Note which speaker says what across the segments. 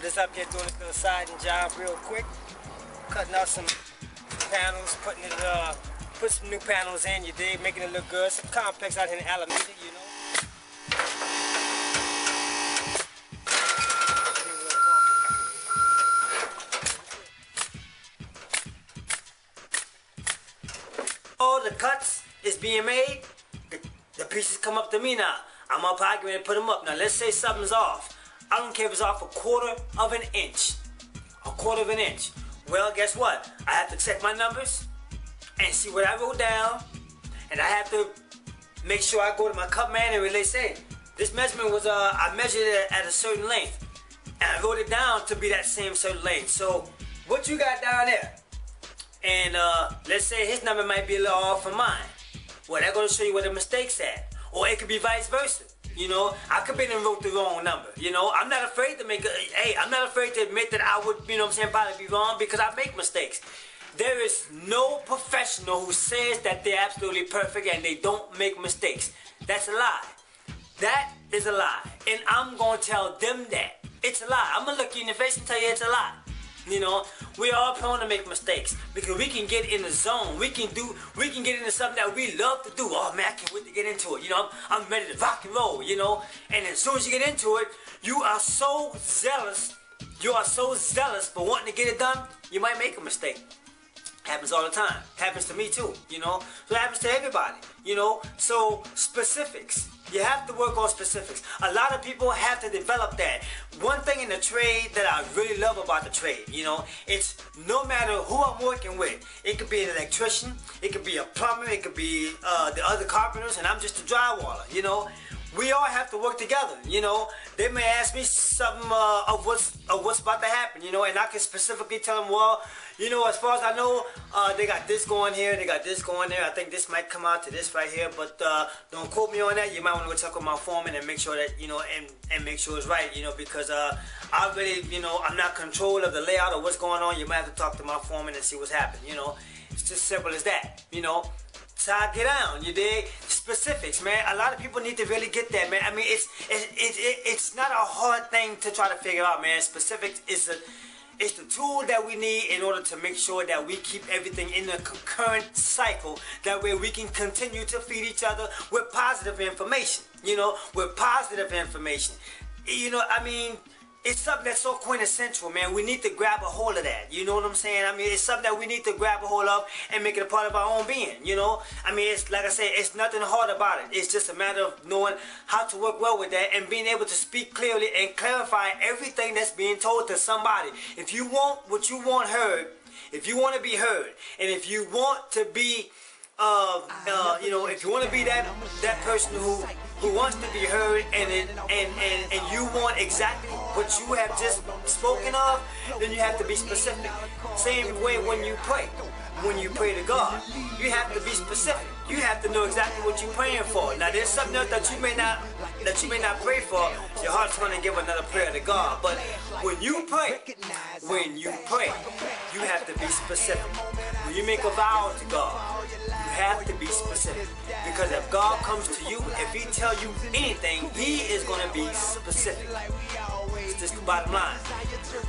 Speaker 1: Just up here doing a little siding job real quick. Cutting out some panels, put some new panels in, you dig, making it look good. Some complex out here in Alameda, you know. All the cuts is being made, the pieces come up to me now. I'm up high, getting ready to put them up. Now let's say something's off. I don't care if it's off a quarter of an inch. A quarter of an inch. Well, guess what? I have to check my numbers and see what I wrote down. And I have to make sure I go to my cut man and really say, this measurement was, I measured it at a certain length. And I wrote it down to be that same certain length. So, what you got down there? And let's say his number might be a little off from mine. Well, that's going to show you where the mistake's at. Or it could be vice versa. You know, I could be and wrote the wrong number. You know, I'm not afraid to I'm not afraid to admit that I would, you know what I'm saying, probably be wrong because I make mistakes. There is no professional who says that they're absolutely perfect and they don't make mistakes. That's a lie. That is a lie. And I'm going to tell them that. It's a lie. I'm going to look you in the face and tell you it's a lie. You know, we are prone to make mistakes because we can get in the zone. We can get into something that we love to do. Oh man, I can't wait to get into it. You know, I'm ready to rock and roll, you know. And as soon as you get into it, you are so zealous. You are so zealous for wanting to get it done, you might make a mistake. Happens all the time. Happens to me too, you know. So it happens to everybody, you know. So specifics. You have to work on specifics. A lot of people have to develop that. One thing in the trade that I really love about the trade, you know, it's no matter who I'm working with. It could be an electrician, it could be a plumber, it could be the other carpenters, and I'm just a drywaller, you know. We all have to work together, you know. They may ask me something of what's about to happen, you know, and I can specifically tell them, well, you know, as far as I know, they got this going here, they got this going there. I think this might come out to this right here, but don't quote me on that. You might want to go check with my foreman and make sure that, you know, and make sure it's right, you know, because I really, you know, I'm not in control of the layout of what's going on. You might have to talk to my foreman and see what's happening, you know. It's just simple as that, you know. So I get down, you dig? Specifics, man. A lot of people need to really get that, man. I mean, it's not a hard thing to try to figure out, man. Specifics is it's the tool that we need in order to make sure that we keep everything in a concurrent cycle. That way we can continue to feed each other with positive information, you know, with positive information. You know, I mean, it's something that's so quintessential, man. We need to grab a hold of that. You know what I'm saying? I mean, it's something that we need to grab a hold of and make it a part of our own being, you know? I mean, it's like I said, it's nothing hard about it. It's just a matter of knowing how to work well with that and being able to speak clearly and clarify everything that's being told to somebody. If you want what you want heard, if you want to be heard, and if you want to be, you know, if you want to be that person who wants to be heard and you want exactly what you have just spoken of, then you have to be specific. Same way when you pray. When you pray to God, you have to be specific. You have to know exactly what you're praying for. Now there's something else that you may not pray for. Your heart's going to give another prayer to God. But when you pray, you have to be specific. When you make a vow to God, you have to be specific. Because if God comes to you, if He tell you anything, He is going to be specific. It's just the bottom line.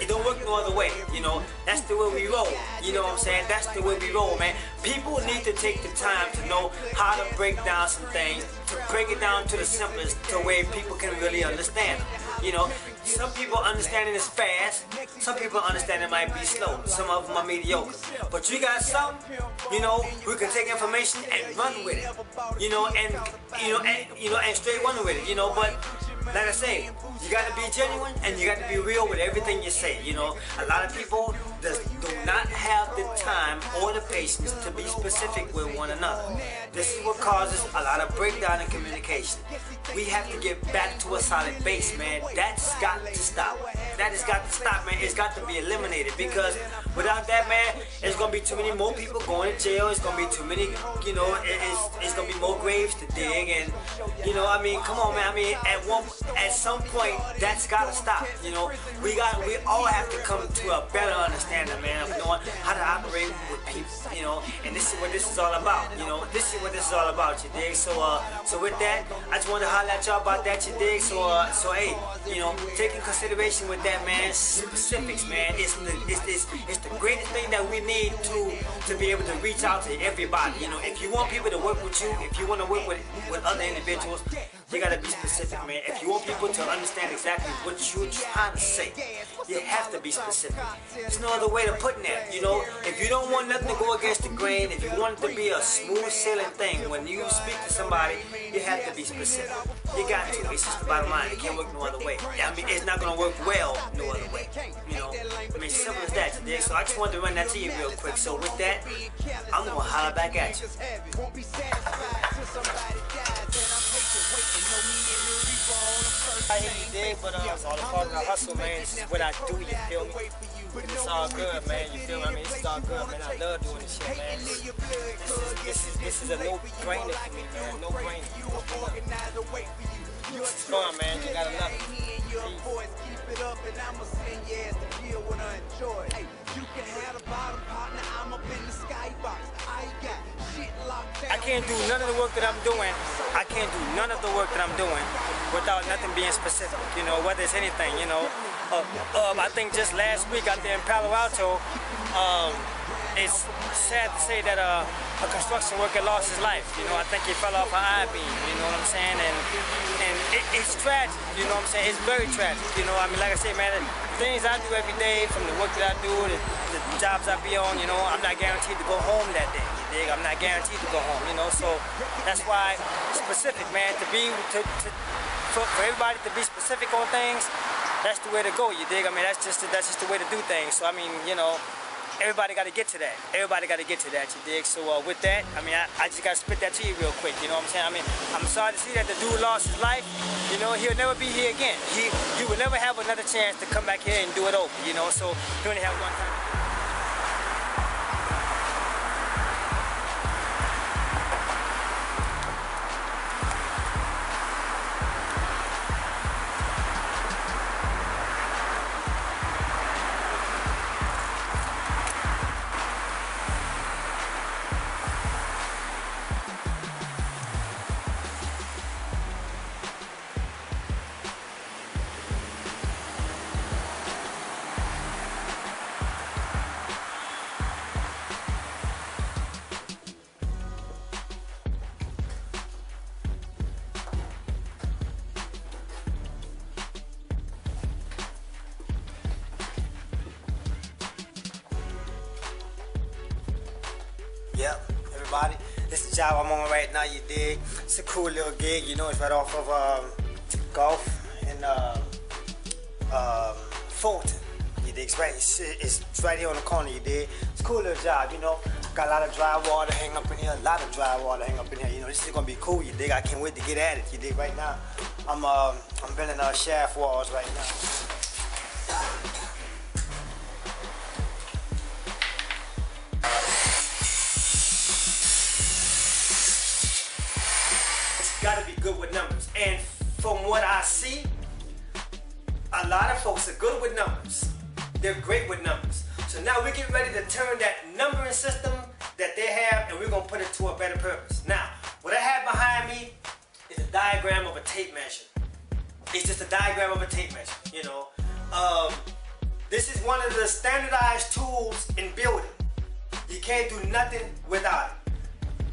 Speaker 1: It don't work no other way, you know. That's the way we roll. You know what I'm saying? That's the way we roll, man. People need to take the time to know how to break down some things, to break it down to the simplest, to where people can really understand them. You know, some people understanding is fast, some people understanding might be slow, some of them are mediocre. But you got some, you know, who can take information and run with it. You know, and straight run with it, you know, but like I say, you got to be genuine and you got to be real with everything you say, you know. A lot of people do not have the time or the patience to be specific with one another. This is what causes a lot of breakdown in communication. We have to get back to a solid base, man. That's got to stop. That has got to stop, man. It's got to be eliminated because without that, man, it's going to be too many more people going to jail. It's going to be too many, you know, it's going to be more graves to dig. And, you know, I mean, come on, man. I mean, at some point, that's got to stop, you know. We all have to come to a better understanding, man, of knowing how to operate with people, you know. And this is what this is all about, you know. This is what this is all about, you dig? So with that, I just wanted to holler at y'all about that, you dig? So hey, you know, taking consideration with that. that, man. Specifics, man. It's the greatest thing that we need to be able to reach out to everybody. You know, if you want people to work with you, if you want to work with other individuals, you gotta be specific, man. If you want people to understand exactly what you're trying to say, you have to be specific. There's no other way to put that. You know, if you don't want nothing to go against the grain, if you want it to be a smooth sailing thing, when you speak to somebody, you have to be specific. You got to. It's just the bottom line. It can't work no other way. I mean, it's not gonna work well no other way. You know, I mean, simple as that, today. So I just wanted to run that to you real quick. So with that, I'm gonna holler back at you. I hear you dig, but it's all a part of the hustle, man. This is what I do, you feel me? It's all good, man, you feel me? I mean, this is all good, man. I love doing this shit, man. This is a no-brainer for me, man. No-brainer. It's fun, man. You gotta love it. I can't do none of the work that I'm doing. I can't do none of the work that I'm doing without nothing being specific, you know, whether it's anything, you know. I think just last week out there in Palo Alto, it's sad to say that a construction worker lost his life. You know, I think he fell off an I-beam, you know what I'm saying? And it's tragic, you know what I'm saying? It's very tragic, you know. I mean, like I said, man, the things I do every day, from the work that I do, the jobs I be on, you know, I'm not guaranteed to go home that day, you dig? I'm not guaranteed to go home, you know, so that's why specific, man, for everybody to be specific on things, that's the way to go, you dig? I mean, that's just the way to do things. So, I mean, you know, everybody got to get to that. Everybody got to get to that, you dig? So with that, I mean, I just got to spit that to you real quick, you know what I'm saying? I mean, I'm sorry to see that the dude lost his life. You know, he'll never be here again. You will never have another chance to come back here and do it over, you know? So you only have one time. Yep, everybody, this is the job I'm on right now, you dig? It's a cool little gig, you know, it's right off of Gulf in Fulton, you dig? It's right here on the corner, you dig? It's a cool little job, you know? Got a lot of drywall to hang up in here, you know, this is gonna be cool, you dig? I can't wait to get at it, you dig? Right now, I'm building shaft walls right now. Gotta be good with numbers, and from what I see, a lot of folks are good with numbers. They're great with numbers. So now we're getting ready to turn that numbering system that they have, and we're gonna put it to a better purpose. Now, what I have behind me is a diagram of a tape measure. It's just a diagram of a tape measure, you know. This is one of the standardized tools in building. You can't do nothing without it.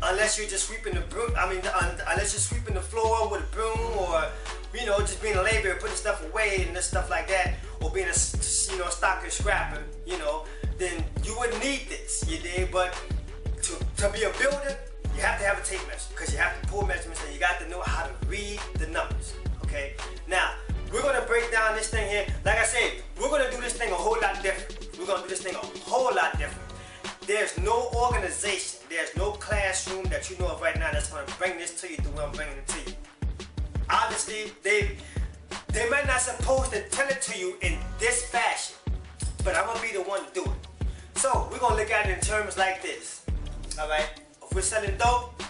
Speaker 1: Unless you're just sweeping the broom, unless you're sweeping the floor with a broom, or, you know, just being a laborer, putting stuff away and stuff like that, or being a, you know, stocker scrapper, you know, then you wouldn't need this, you dig? But to be a builder, you have to have a tape measure, because you have to pull measurements and you got to know how to read the numbers, okay? Now, we're going to break down this thing here. Like I said, we're going to do this thing a whole lot different. We're going to do this thing a whole lot different. There's no organization, there's no classroom that you know of right now that's going to bring this to you the way I'm bringing it to you. Obviously, they might not supposed to tell it to you in this fashion, but I'm going to be the one to do it. So, we're going to look at it in terms like this. Alright? If we're selling dope,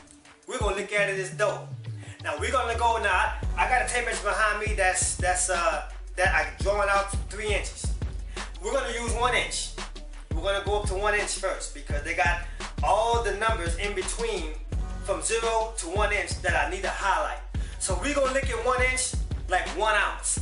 Speaker 1: we're going to look at it as dope. Now, we're going to go now. I got a tape measure behind me that I drawn out 3 inches. We're going to use 1 inch. We're going to go up to 1 inch first, because they got all the numbers in between from 0 to 1 inch that I need to highlight. So we're going to look at 1 inch like 1 ounce.